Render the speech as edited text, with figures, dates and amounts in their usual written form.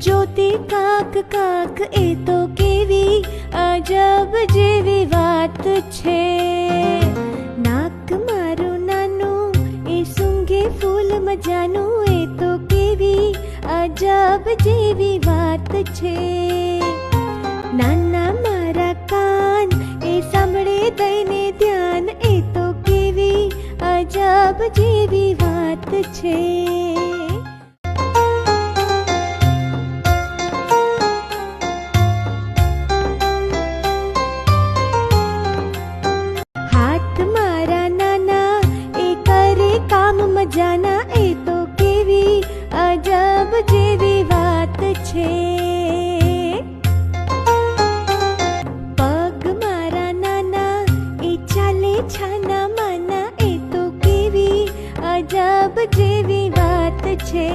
જોતી કાક કાક એ તો કેવી અજબ જેવી વાત છે. નાક મારું નાનું એ સૂંઘે ફૂલ મજાનું એ તો કેવી અજબ જેવી વાત છે. નાના મારા કાન એ સાંભળે દઈને ધ્યાન એ તો કેવી અજબ જેવી વાત છે. હાથ મારા નાના એ કરે કામ મજાના એ તો કેવી અજબ જેવી વાત છે. પગ મારા નાના એ ચાલે છાના માના એ તો કેવી અજબ જેવી વાત છે.